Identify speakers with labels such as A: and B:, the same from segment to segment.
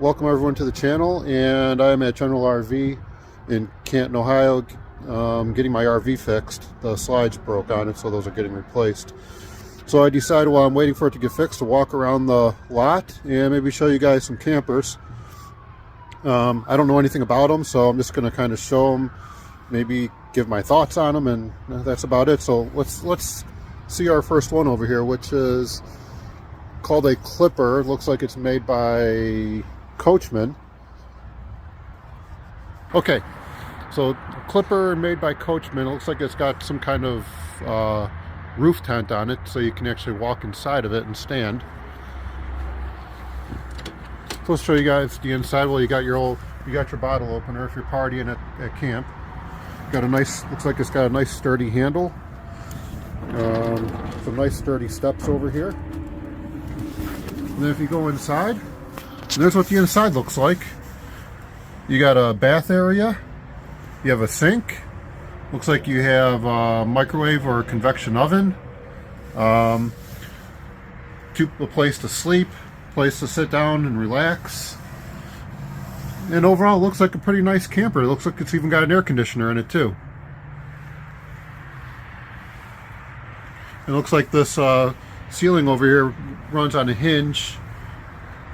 A: Welcome everyone to the channel, and I'm at General RV in Canton, Ohio, getting my RV fixed. The slides broke on it, so those are getting replaced. So I decided while I'm waiting for it to get fixed to walk around the lot and maybe show you guys some campers. I don't know anything about them, so I'm just going to kind of show them, maybe give my thoughts on them, and that's about it. So let's see our first one over here, which is called a Clipper. It looks like it's made by Coachman. Okay, so Clipper made by Coachman. It looks like it's got some kind of roof tent on it, so you can actually walk inside of it and stand. So let's show you guys the inside. Well, you got your bottle opener if you're partying at camp. Got a nice, looks like it's got a nice sturdy handle. Some nice sturdy steps over here. And then if you go inside, there's what the inside looks like. You got a bath area. You have a sink. Looks like you have a microwave or a convection oven. A place to sleep, place to sit down and relax. And overall, it looks like a pretty nice camper. It looks like it's even got an air conditioner in it too. It looks like this ceiling over here runs on a hinge,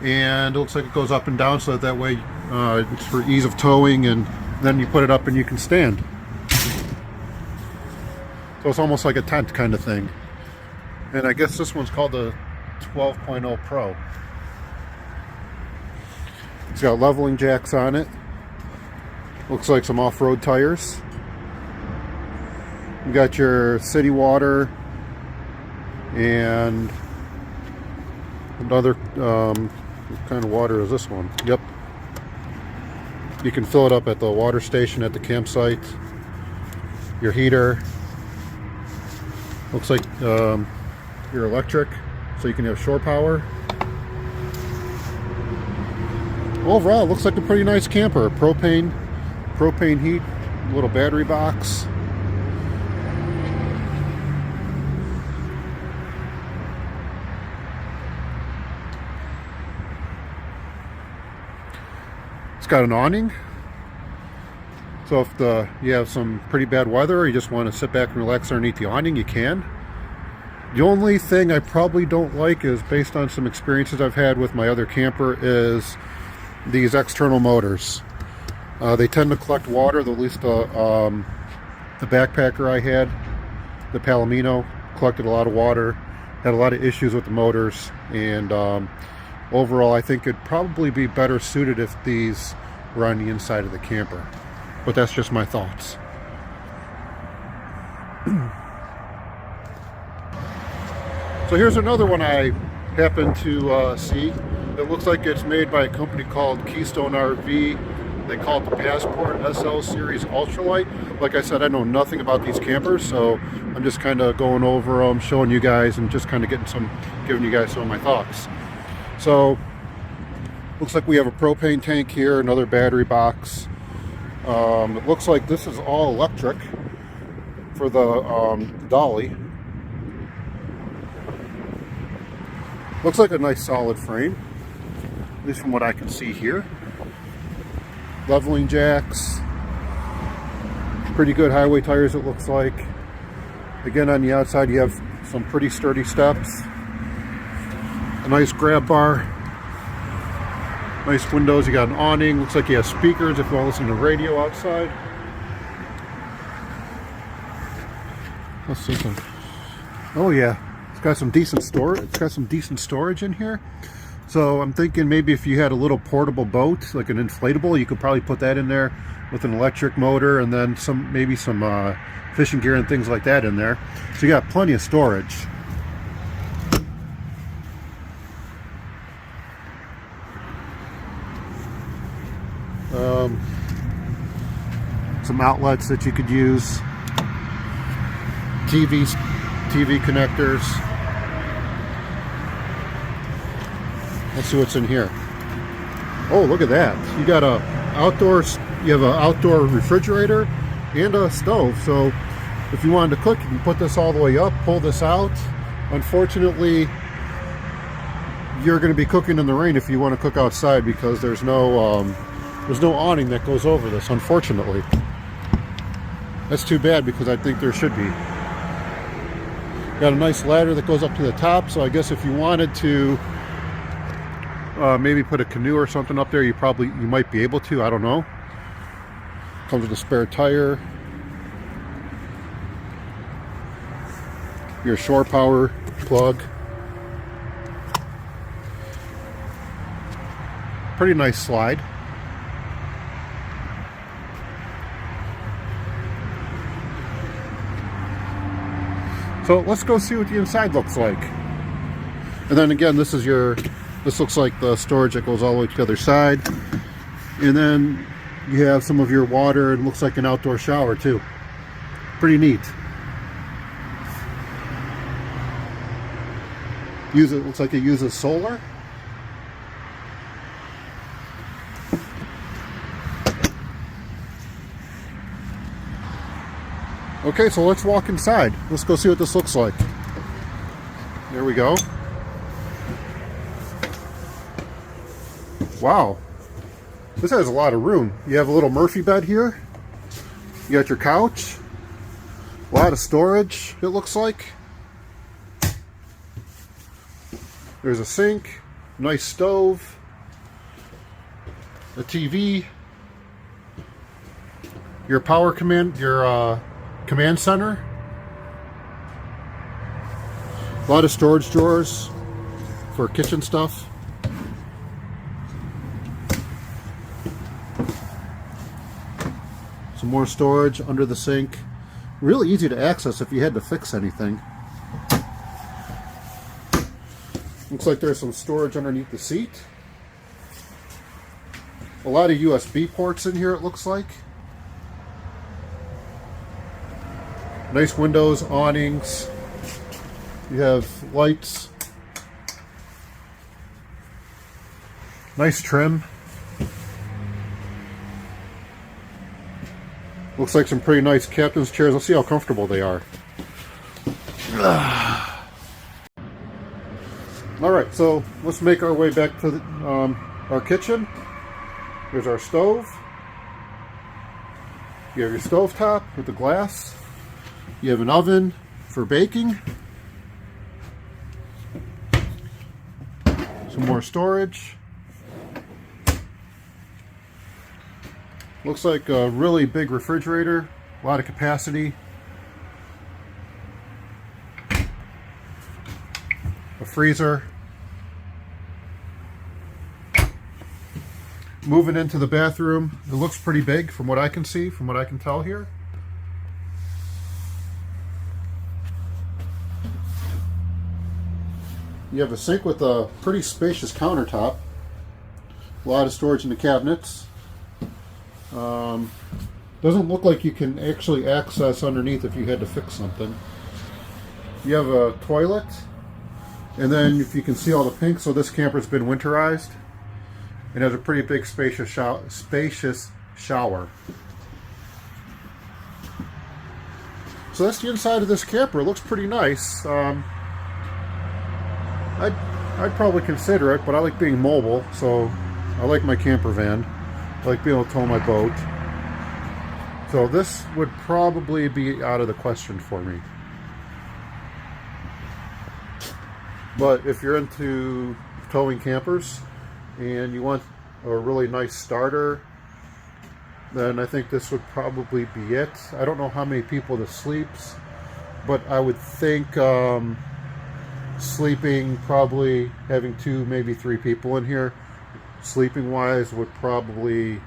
A: and it looks like it goes up and down, so that way it's for ease of towing, and then you put it up and you can stand. So it's almost like a tent kind of thing. And I guess this one's called the 12.0 Pro. It's got leveling jacks on it. Looks like some off-road tires. You got your city water and another what kind of water is this one? Yep. You can fill it up at the water station at the campsite. Your heater. Looks like your electric, so you can have shore power. Overall, it looks like a pretty nice camper. Propane heat, little battery box. It's got an awning, so if you have some pretty bad weather or you just want to sit back and relax underneath the awning, you can. The only thing I probably don't like is, based on some experiences I've had with my other camper, is these external motors. They tend to collect water. At least the backpacker I had, the Palomino, collected a lot of water, had a lot of issues with the motors, and overall I think it'd probably be better suited if these were on the inside of the camper. But that's just my thoughts. So here's another one I happened to see. It looks like it's made by a company called Keystone RV. They call it the Passport SL Series Ultralight. Like I said, I know nothing about these campers, so I'm just kind of going over them, showing you guys, and just kind of giving you guys some of my thoughts. So, looks like we have a propane tank here, another battery box. It looks like this is all electric for the dolly. Looks like a nice solid frame, at least from what I can see here. Leveling jacks, pretty good highway tires it looks like. Again, on the outside you have some pretty sturdy steps, a nice grab bar, nice windows. You got an awning. Looks like you have speakers if you want to listen to radio outside. Let's see some. Oh yeah, it's got some decent storage. It's got some decent storage in here. So I'm thinking maybe if you had a little portable boat, like an inflatable, you could probably put that in there with an electric motor, and then maybe some fishing gear and things like that in there. So you got plenty of storage. Some outlets that you could use. TV connectors. Let's see what's in here. Oh, look at that. You got you have an outdoor refrigerator and a stove. So if you wanted to cook, you can put this all the way up, pull this out. Unfortunately, you're going to be cooking in the rain if you want to cook outside, because there's no awning that goes over this, unfortunately. That's too bad, because I think there should be. Got a nice ladder that goes up to the top, so I guess if you wanted to maybe put a canoe or something up there, you might be able to. I don't know. Comes with a spare tire. Your shore power plug. Pretty nice slide. So let's go see what the inside looks like. And then again, this looks like the storage that goes all the way to the other side. And then you have some of your water, and looks like an outdoor shower too. Pretty neat. Looks like it uses solar. Okay, so let's walk inside. Let's go see what this looks like. There we go. Wow. This has a lot of room. You have a little Murphy bed here. You got your couch. A lot of storage, it looks like. There's a sink, nice stove, a TV, your power command, your command center, a lot of storage drawers for kitchen stuff. Some more storage under the sink. Really easy to access if you had to fix anything. Looks like there's some storage underneath the seat. A lot of USB ports in here, it looks like. Nice windows, awnings. You have lights. Nice trim. Looks like some pretty nice captain's chairs. Let's see how comfortable they are. Alright, so let's make our way back to our kitchen. Here's our stove. You have your stove top with the glass. You have an oven for baking. Some more storage. Looks like a really big refrigerator. A lot of capacity. A freezer. Moving into the bathroom, it looks pretty big from what I can see, from what I can tell here. You have a sink with a pretty spacious countertop. A lot of storage in the cabinets. Doesn't look like you can actually access underneath if you had to fix something. You have a toilet. And then if you can see all the pink, so this camper's been winterized. It has a pretty big spacious shower. So that's the inside of this camper. It looks pretty nice. I'd probably consider it, but I like being mobile, so I like my camper van. I like being able to tow my boat. So this would probably be out of the question for me. But if you're into towing campers and you want a really nice starter, then I think this would probably be it. I don't know how many people this sleeps, but I would think sleeping, probably having 2, maybe 3 people in here, sleeping wise, would probably,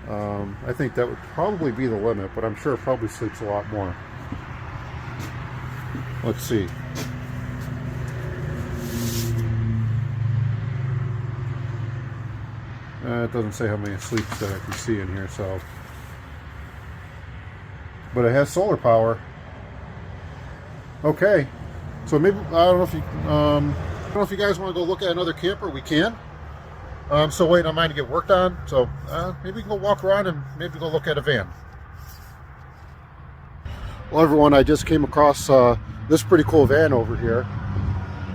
A: I think that would probably be the limit, but I'm sure it probably sleeps a lot more. Let's see. It doesn't say how many sleeps that I can see in here, so. But it has solar power. Okay. So maybe, I don't know if you guys want to go look at another camper. We can. I'm still waiting on mine to get worked on, so maybe we can go walk around and maybe go look at a van. Well, everyone, I just came across this pretty cool van over here.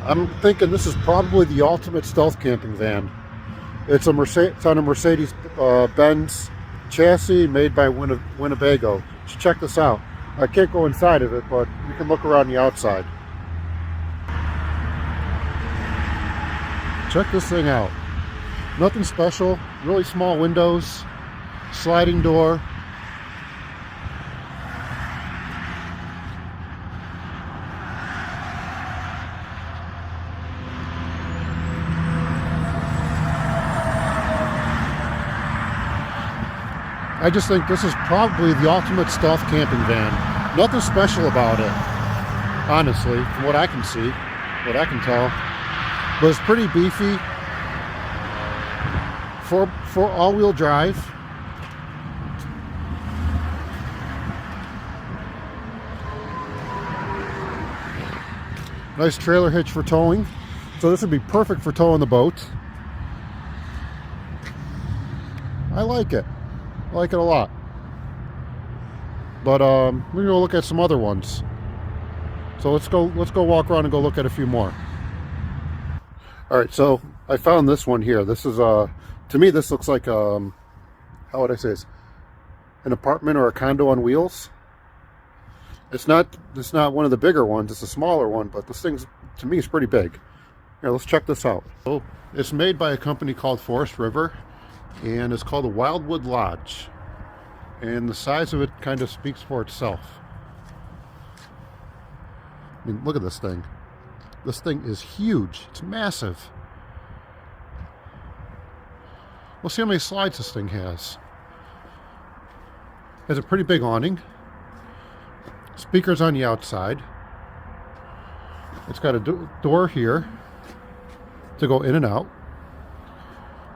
A: I'm thinking this is probably the ultimate stealth camping van. It's on a Mercedes Benz chassis made by Winnebago. Just check this out. I can't go inside of it, but you can look around the outside. Check this thing out. Nothing special. Really small windows, sliding door. I just think this is probably the ultimate stealth camping van. Nothing special about it, honestly, from what I can see, what I can tell. But it's pretty beefy for all-wheel drive. Nice trailer hitch for towing. So this would be perfect for towing the boat. I like it. I like it a lot. But we're gonna go look at some other ones. So let's go walk around and go look at a few more. All right, so I found this one here. This is to me this looks like how would I say this? An apartment or a condo on wheels. It's not one of the bigger ones, it's a smaller one, but this thing's to me is pretty big. Here, let's check this out. So it's made by a company called Forest River, and it's called the Wildwood Lodge, and the size of it kind of speaks for itself. I mean, look at this thing. This thing is huge. It's massive. We'll see how many slides this thing has. It has a pretty big awning. Speakers on the outside. It's got a door here to go in and out.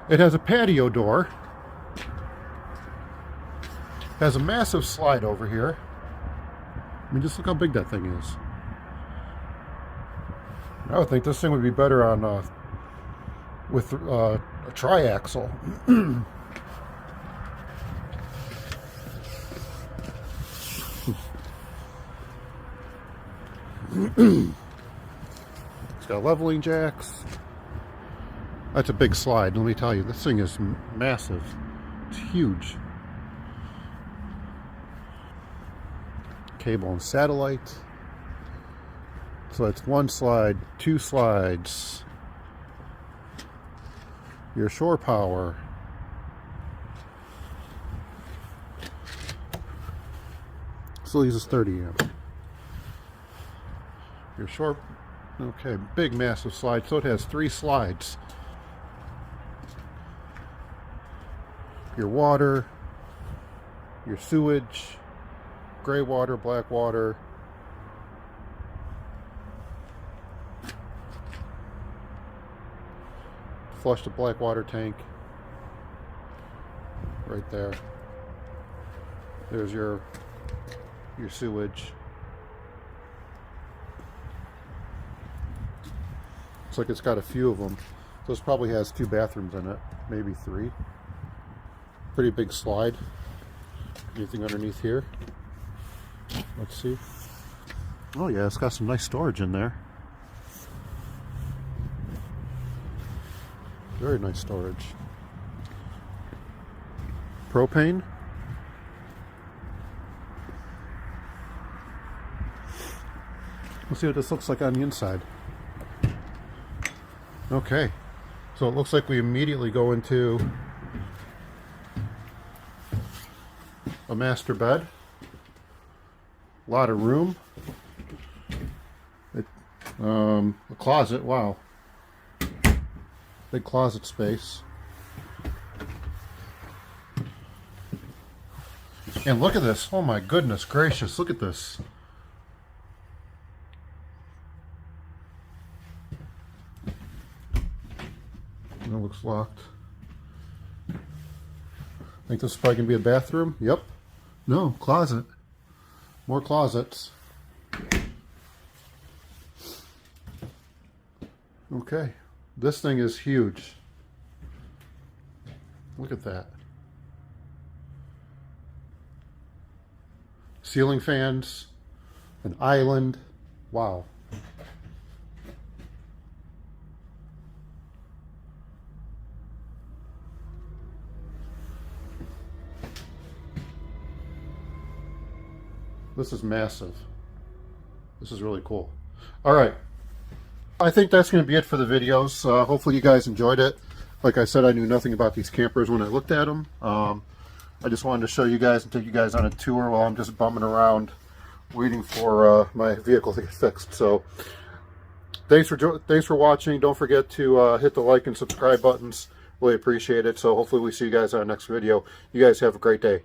A: It has a patio door. It has a massive slide over here. I mean, just look how big that thing is. I would think this thing would be better on with a triaxle. It's got leveling jacks. That's a big slide, let me tell you. This thing is massive. It's huge. Cable and satellite. So it's one slide, two slides. Your shore power. Still uses 30 amp. Your shore, okay, big massive slide. So it has 3 slides. Your water, your sewage, gray water, black water. Flush the black water tank right there. There's your sewage. Looks like it's got a few of them. So this probably has 2 bathrooms in it, maybe 3. Pretty big slide. Anything underneath here? Let's see. Oh yeah, it's got some nice storage in there. Very nice storage. Propane. Let's see what this looks like on the inside. Okay, so it looks like we immediately go into a master bed. A lot of room. A closet, wow. Big closet space. And look at this. Oh my goodness gracious, look at this. It looks locked. I think this is probably going to be a bathroom. Yep. No, closet. More closets. Okay. This thing is huge. Look at that. Ceiling fans. An island. Wow. This is massive. This is really cool. All right. I think that's going to be it for the videos. Hopefully you guys enjoyed it. Like I said, I knew nothing about these campers when I looked at them. I just wanted to show you guys and take you guys on a tour while I'm just bumming around waiting for my vehicle to get fixed. So thanks for watching. Don't forget to hit the like and subscribe buttons. Really appreciate it. So hopefully we see you guys on our next video. You guys have a great day.